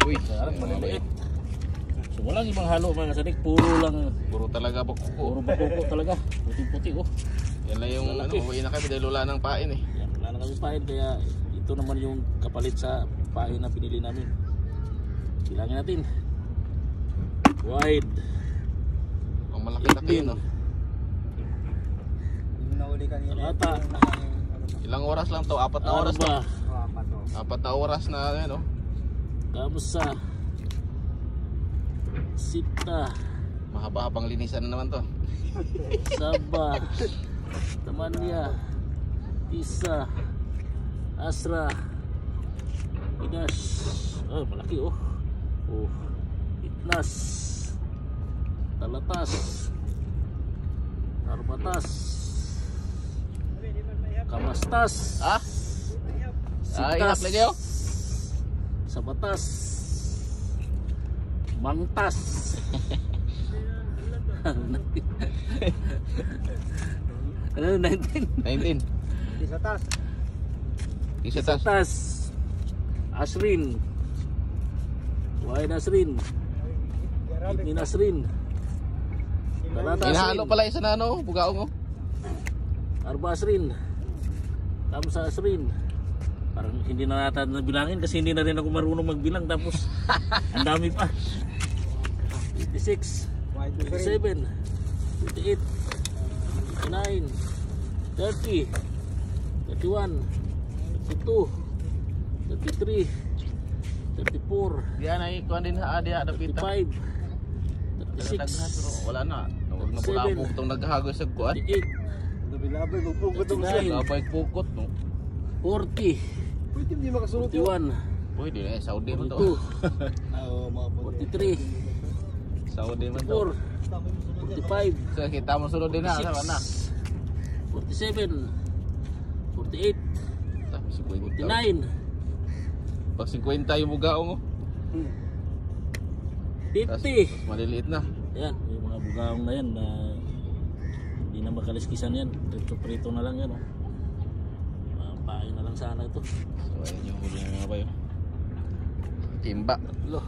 Uy, Parang maliliit. So walang ibang halo mga kasadik, puro talaga bakuko. Puro bakuko talaga. Puti-puti oh. Yan lang yung uwi na kami dahil wala ng pain eh. Yan, wala na kami pain kaya ito naman yung kapalit sa pain na pinili namin. Bilangin natin. Wide. Ang malaki-laki no. Yung nahuli kanina. Ata. Ilang oras lang to? 4 na oras ba? na. 4 na oras na yan oh. Kamusta? Sita. Mahaba-habang linisan na naman to. Sabah. Tamanya. Tisa. Asra. Inas. Oh, malaki oh. Oh. Itnas. Talatas. Arbatas. Kamastas. Ah? Ingat lagi oh. Sabatas. Mangtas. Ano 19? 19. Isa tas. Isa tas. Tas. Asrin. Wide Asrin. Itni Nasrin. Talata Inahalo Asrin. pala isa na ano, bugaong oh. Arba Asrin. Kamsa Asrin. Parang hindi na natin nabilangin kasi hindi na rin ako marunong magbilang tapos ang dami pa. 56, 57, 58, 59, 30, 31, 32, 33, 34, Diyan ay kuan din ha dia ada pita. 35, 36, Wala na. Huwag na pula po itong naghahagoy sa kuan. 38, Labay, magpugod ang siya. 39, Labay pukot no. 40, Pwede hindi makasunod yun. 41, Pwede na Saudi man to. 42, Oo, mga 43, Saudi man to. 44, 45, So kita mo sunod din na sa na. 47, 48, Tapos 50. 49, Pag 50 yung bugaong oh. 50. Maliliit na. Yan, yung mga bugaong na yan na hindi na makaliskisan yan. Prito na lang yan. Oh. Pain na lang sana ito. So ayun yung huli ng mga bayo. Timba. Lo.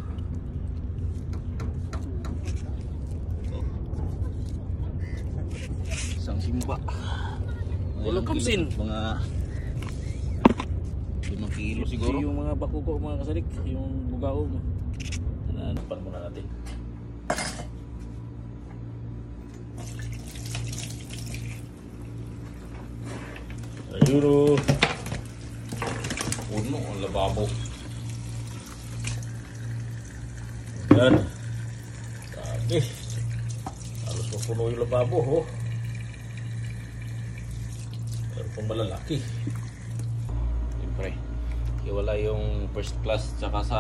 Isang simba. Ulo kamsin. Mga 5 kilo siguro. Yung mga bakuko mga kasadik, yung bugaong. Hanapan muna natin. Ayun o. Puno ang lababo. Yan. Dami. Halos mapuno yung lababo ho. Pero pang malalaki. Siyempre. Iwala yung first class tsaka sa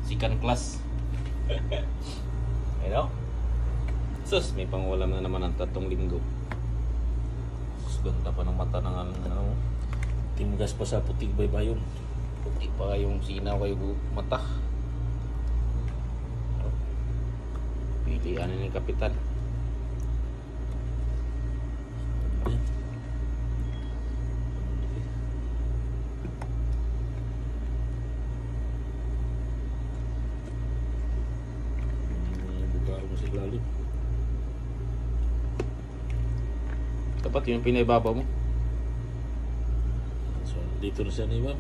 second class. Ayun. Sus, may pangulam na naman ang 3 linggo. Sus, ganda pa ng mata ng ano. Timgas pa sa puting baybayon. Puti pa yung sinaw kayo mata. Pilihan ni kapitan. Bugaong sa ilalim. Dapat yung pinaibabaw mo. So, dito na siya na iba.